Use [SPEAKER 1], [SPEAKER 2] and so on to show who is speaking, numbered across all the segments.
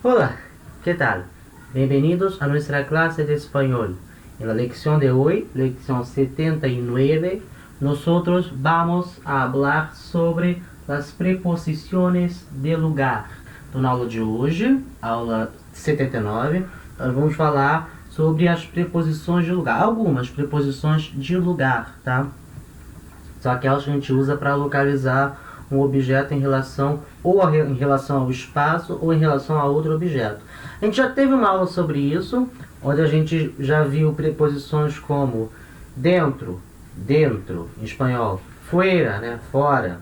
[SPEAKER 1] Hola, ¿qué tal? Bienvenidos a nuestra clase de español. En la lección de hoy, lección 79, nosotros vamos a hablar sobre as preposições de lugar. Então, na aula de hoje, aula 79, nós vamos falar sobre as preposições de lugar. Algumas preposições de lugar, tá? São aquelas que a gente usa para localizar um objeto em relação em relação ao espaço ou em relação a outro objeto. A gente já teve uma aula sobre isso, onde a gente já viu preposições como dentro, dentro, em espanhol, fuera, né, fora,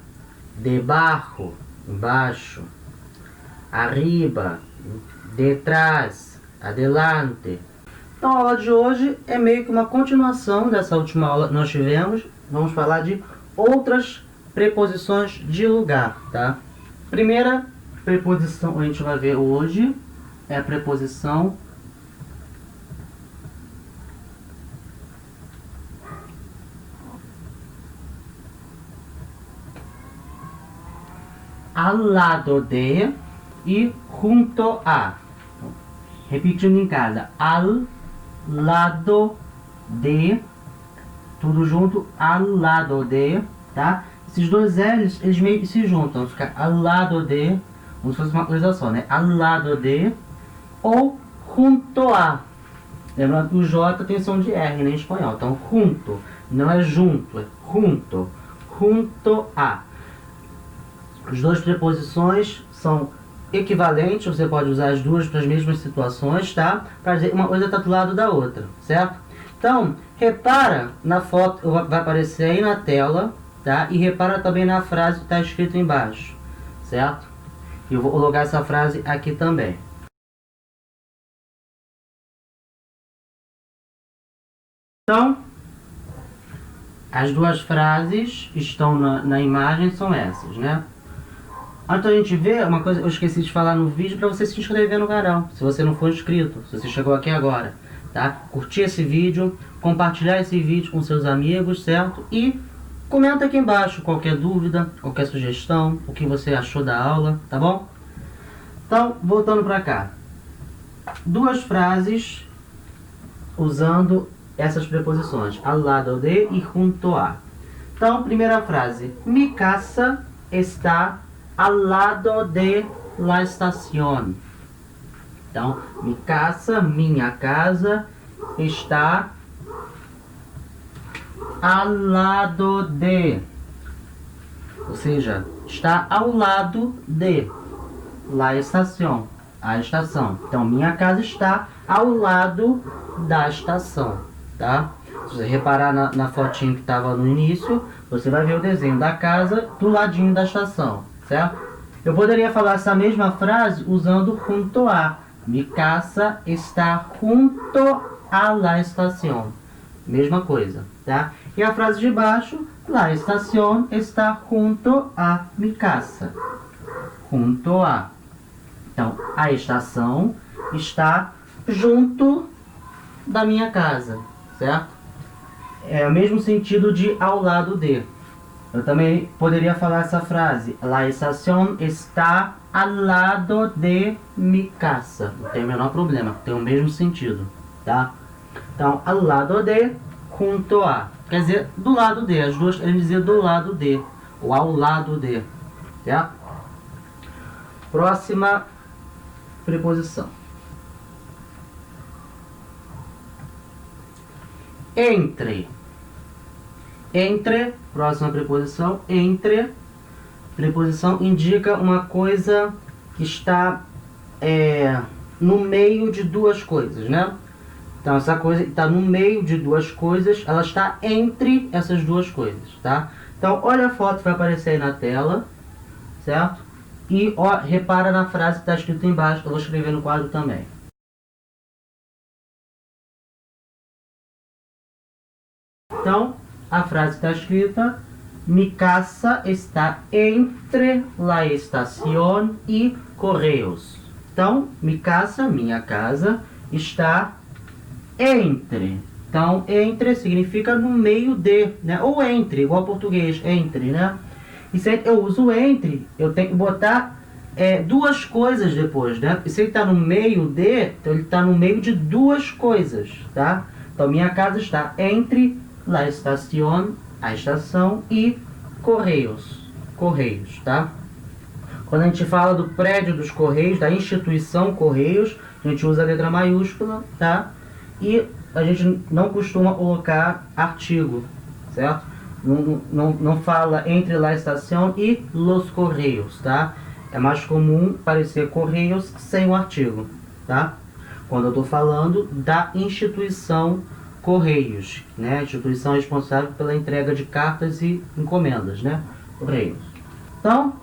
[SPEAKER 1] debaixo, embaixo, arriba, detrás, adelante. Então a aula de hoje é meio que uma continuação dessa última aula que nós tivemos. Vamos falar de outras preposições de lugar, tá? Primeira preposição que a gente vai ver hoje é a preposição al lado de e junto a. Repetindo em casa, al lado de, tudo junto, al lado de, tá? Esses dois L's, eles meio que se juntam, fica al lado de, como se fosse uma coisa só, né? Al lado de ou junto a. Lembrando que o J tem som de R, né, em espanhol. Então, junto, não é junto, é junto, junto a. As duas preposições são equivalentes, você pode usar as duas para as mesmas situações, tá? Para dizer uma coisa está do lado da outra, certo? Então, repara na foto, vai aparecer aí na tela, tá? E repara também na frase que está escrito embaixo, certo? E eu vou colocar essa frase aqui também. Então, as duas frases estão na imagem, são essas, né? Antes a gente vê, uma coisa eu esqueci de falar no vídeo, para você se inscrever no canal, se você não for inscrito, se você chegou aqui agora, tá? Curtir esse vídeo, compartilhar esse vídeo com seus amigos, certo? E comenta aqui embaixo qualquer dúvida, qualquer sugestão, o que você achou da aula, tá bom? Então, voltando para cá. Duas frases usando essas preposições, al lado de e junto a. Então, primeira frase, mi casa está al lado de la estación. Então, mi casa, minha casa, está al lado de, ou seja, está ao lado de la estación, a estação. Então, minha casa está ao lado da estação, tá? Se você reparar na fotinho que estava no início, você vai ver o desenho da casa do ladinho da estação, certo? Eu poderia falar essa mesma frase usando junto a. Mi casa está junto a la estación. Mesma coisa, tá? E a frase de baixo, la estación está junto a mi casa. Junto a. Então, a estação está junto da minha casa, certo? É o mesmo sentido de ao lado de. Eu também poderia falar essa frase, la estación está al lado de mi casa. Não tem o menor problema, tem o mesmo sentido, tá? Então, al lado de, junto a. Quer dizer, do lado de. As duas querem dizer do lado de, ou ao lado de, certo? Próxima preposição. Entre. Entre, próxima preposição, entre. Preposição indica uma coisa que está no meio de duas coisas, né? Então, essa coisa está no meio de duas coisas, ela está entre essas duas coisas, tá? Então, olha a foto que vai aparecer aí na tela, certo? E ó, repara na frase que está escrita embaixo, que eu vou escrever no quadro também. Então, a frase está escrita, mi casa está entre la estación y correos. Então, mi casa, minha casa, está entre. Então, entre significa no meio de, né? Ou entre, igual ao português, entre, né? E se eu uso entre, eu tenho que botar duas coisas depois, né? E se ele está no meio de, então ele está no meio de duas coisas, tá? Então minha casa está entre la estación, a estação, e Correios, tá? Quando a gente fala do prédio dos Correios, da instituição Correios, a gente usa a letra maiúscula, tá? E a gente não costuma colocar artigo, certo? Não fala entre la estación e los Correios, tá? É mais comum parecer Correios sem o artigo, tá? Quando eu estou falando da instituição Correios, né? Instituição responsável pela entrega de cartas e encomendas, né? Correios. Então,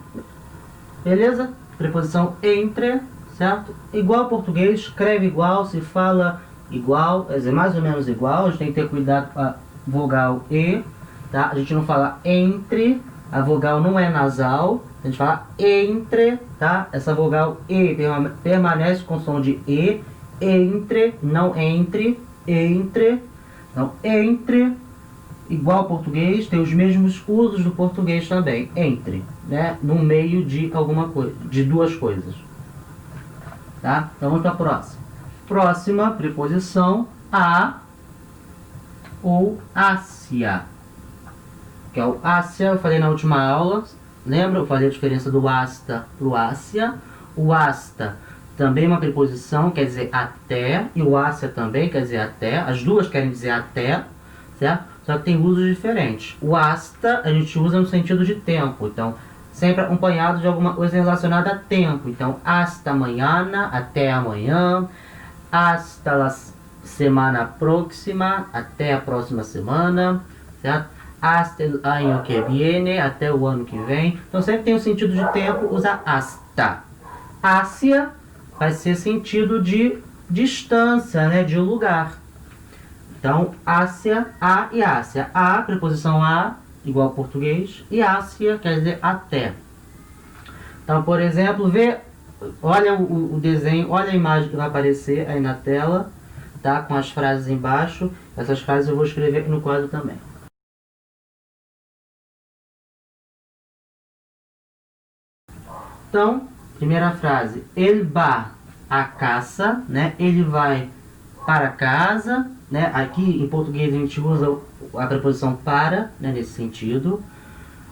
[SPEAKER 1] beleza? Preposição entre, certo? Igual ao português, escreve igual, se fala igual, quer dizer, mais ou menos igual. A gente tem que ter cuidado com a vogal E, tá? A gente não fala entre, a vogal não é nasal, a gente fala entre, tá? Essa vogal E permanece com som de E, entre, não entre, entre. Então, entre, igual ao português, tem os mesmos usos do português também, entre, né? No meio de alguma coisa, de duas coisas, tá? Então vamos para a próxima. Próxima preposição, a ou hacia, que é o hacia. Eu falei na última aula, lembra? Eu falei a diferença do hasta pro hacia. O hasta também é uma preposição, quer dizer até, e o hacia também quer dizer até. As duas querem dizer até, certo? Só que tem usos diferentes. O hasta a gente usa no sentido de tempo, então sempre acompanhado de alguma coisa relacionada a tempo. Então, hasta mañana, até amanhã. Hasta la semana próxima, até a próxima semana, certo? Hasta el año que viene, até o ano que vem. Então sempre tem o sentido de tempo, usa hasta. Hacia vai ser sentido de distância, né, de lugar. Então, hacia, a e hacia. A, preposição a, igual ao português, e hacia quer dizer até. Então, por exemplo, olha o desenho, olha a imagem que vai aparecer aí na tela, tá? Com as frases embaixo. Essas frases eu vou escrever no quadro também. Então, primeira frase, ele va a casa, né? Ele vai para casa, né? Aqui em português a gente usa a preposição para, né? Nesse sentido,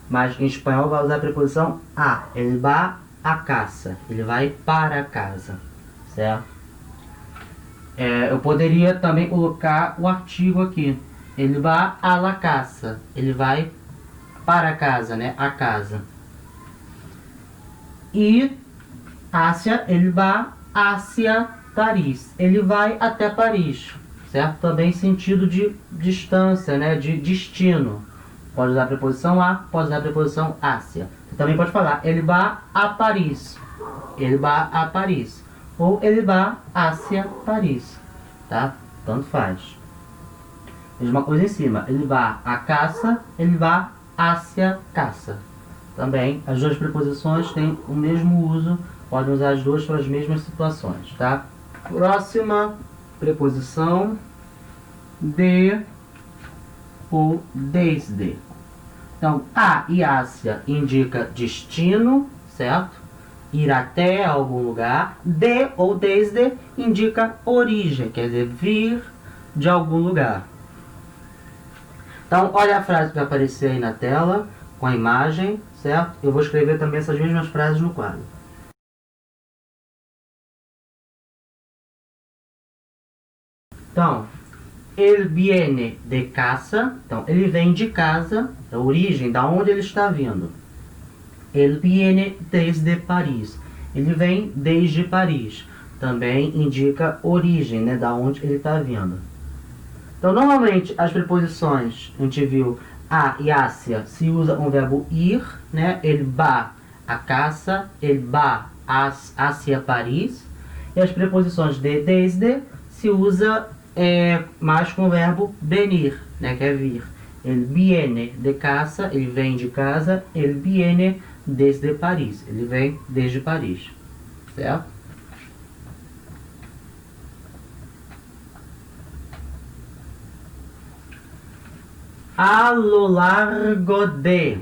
[SPEAKER 1] mas em espanhol vai usar a preposição a. Ele va a casa, ele vai para casa, certo? Eu poderia também colocar o artigo aqui. Ele va a la casa, ele vai para a casa, né? A casa. E hacia, ele va hacia Paris, ele vai até Paris, certo? Também sentido de distância, né? De destino. Pode usar a preposição a, pode usar a preposição hacia. Você também pode falar, ele va a Paris, ele va a Paris, ou ele va hacia Paris, tá? Tanto faz. Mesma coisa em cima, ele va a casa, ele va hacia casa. Também, as duas preposições têm o mesmo uso, podem usar as duas para as mesmas situações, tá? Próxima preposição, de ou desde. Então, a e hacia indica destino, certo? Ir até algum lugar. De ou desde indica origem, quer dizer, vir de algum lugar. Então, olha a frase que vai aparecer aí na tela, com a imagem, certo? Eu vou escrever também essas mesmas frases no quadro. Então, ele viene de casa, então ele vem de casa, a origem, da onde ele está vindo. Ele viene desde Paris, ele vem desde Paris, também indica origem, né, da onde ele está vindo. Então, normalmente, as preposições, a gente viu, a e hacia, se usa com o verbo ir, né, ele va a casa, ele va hacia Paris, e as preposições de desde se usa mais com o verbo venir, né, que é vir. Ele viene de casa, ele vem de casa, ele viene desde Paris, ele vem desde Paris, certo? A lo largo de,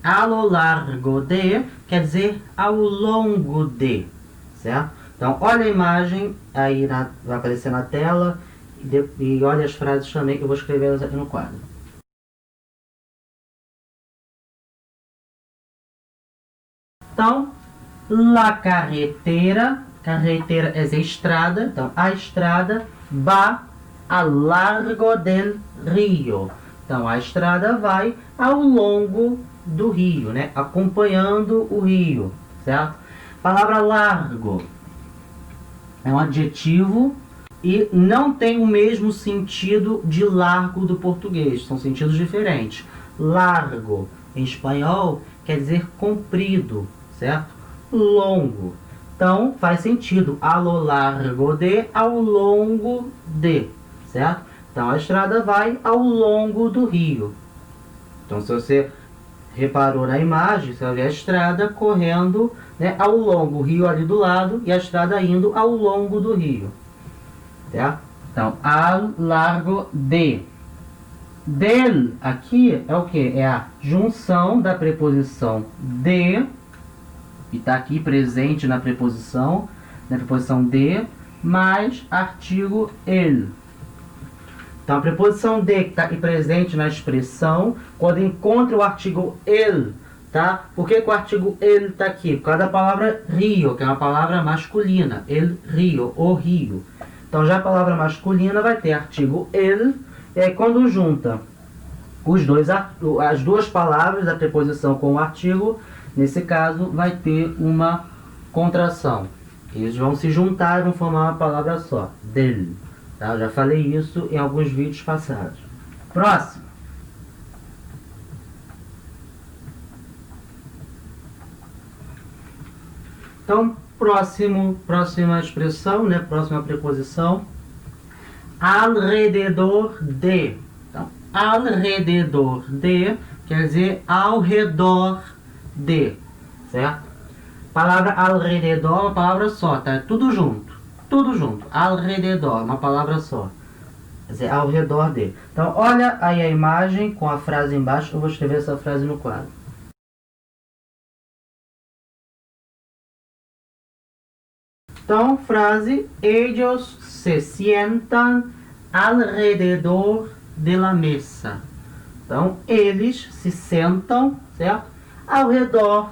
[SPEAKER 1] a lo largo de quer dizer ao longo de, certo? Então, olha a imagem, aí vai aparecer na tela, e olha as frases também que eu vou escrever aqui no quadro. Então, la carretera, carretera é estrada, então a estrada va ao largo del rio. Então, a estrada vai ao longo do rio, né? Acompanhando o rio, certo? Palavra largo é um adjetivo e não tem o mesmo sentido de largo do português. São sentidos diferentes. Largo, em espanhol, quer dizer comprido, certo? Longo. Então, faz sentido. A lo largo de, ao longo de, certo? Então, a estrada vai ao longo do rio. Então, se você reparou na imagem, você vai ver a estrada correndo, né, ao longo, o rio ali do lado, e a estrada indo ao longo do rio. Certo? Então, ao largo de. Del, aqui, é o que? É a junção da preposição de, e está aqui presente na preposição de, mais artigo el. Então, a preposição de, que está aqui presente na expressão, quando encontra o artigo el, tá? Por que o artigo el está aqui? Por causa da palavra rio, que é uma palavra masculina. El rio, o rio. Então, já a palavra masculina vai ter artigo el, e aí quando junta as duas palavras da preposição com o artigo, nesse caso, vai ter uma contração. Eles vão se juntar e vão formar uma palavra só, del. Tá? Eu já falei isso em alguns vídeos passados. Próximo. Então, próxima expressão, né? Próxima preposição. Alrededor de. Então, alrededor de quer dizer ao redor de, certo? Palavra alrededor é uma palavra só, tá? Tudo junto. Tudo junto. Alrededor, uma palavra só. Quer dizer, ao redor de. Então, olha aí a imagem com a frase embaixo. Eu vou escrever essa frase no quadro. Então, frase: ellos se sientan alrededor de la mesa. Então, eles se sentam, certo? Ao redor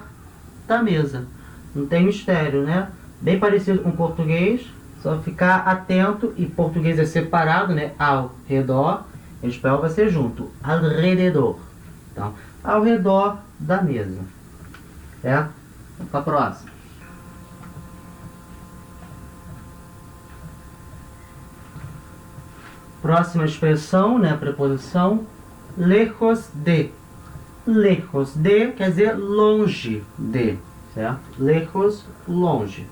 [SPEAKER 1] da mesa. Não tem mistério, né? Bem parecido com português. Só ficar atento, e português é separado, né? Ao redor. Em espanhol vai ser junto. Alrededor. Então, ao redor da mesa. Certo? Vamos para a próxima. Próxima expressão, né? Preposição. Lejos de. Lejos de quer dizer longe de. Certo? Lejos, longe.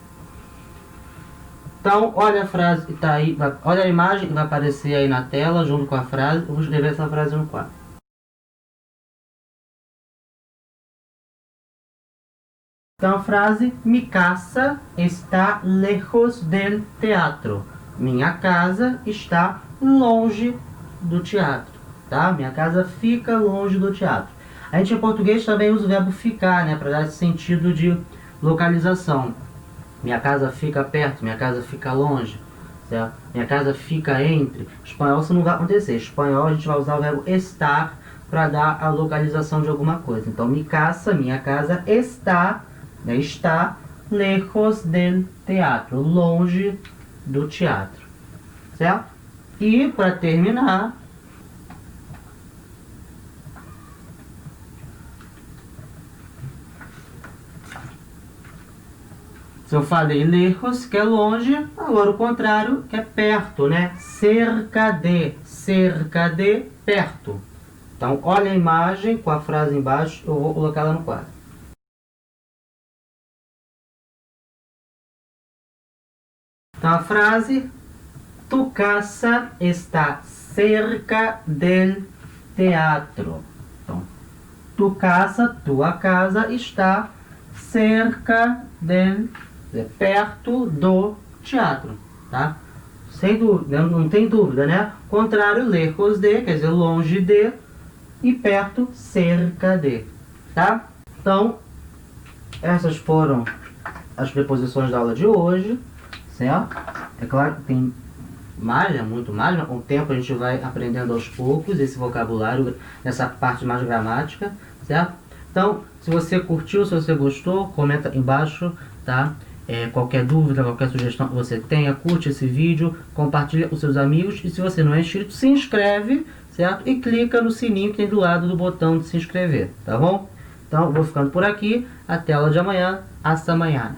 [SPEAKER 1] Então, olha a frase que está aí, olha a imagem que vai aparecer aí na tela, junto com a frase. Eu vou escrever essa frase no quadro. Então, a frase: mi casa está lejos del teatro. Minha casa está longe do teatro. Tá? Minha casa fica longe do teatro. A gente em português também usa o verbo ficar, né? Para dar esse sentido de localização. Minha casa fica perto, minha casa fica longe, certo? Minha casa fica entre. Espanhol isso não vai acontecer. Espanhol a gente vai usar o verbo estar para dar a localização de alguma coisa. Então, minha casa está, né, está lejos del teatro, longe do teatro, certo? E para terminar, se eu falei lejos, que é longe, agora o contrário, que é perto, né? Cerca de, perto. Então, olha a imagem com a frase embaixo, eu vou colocar ela no quadro. Então, a frase: tu casa está cerca del teatro. Então, tua casa está cerca del, perto do teatro, tá? Sem dúvida, não tem dúvida, né? Contrário, lejos de, quer dizer longe de, e perto, cerca de, tá? Então, essas foram as preposições da aula de hoje, certo? É claro que tem mais, muito mais, mas com o tempo a gente vai aprendendo aos poucos esse vocabulário, nessa parte mais gramática, certo? Então, se você curtiu, se você gostou, comenta embaixo, tá? Qualquer dúvida, qualquer sugestão que você tenha, curte esse vídeo, compartilha com seus amigos e se você não é inscrito, se inscreve, certo? E clica no sininho que tem do lado do botão de se inscrever, tá bom? Então, vou ficando por aqui, até a aula de amanhã, hasta amanhã.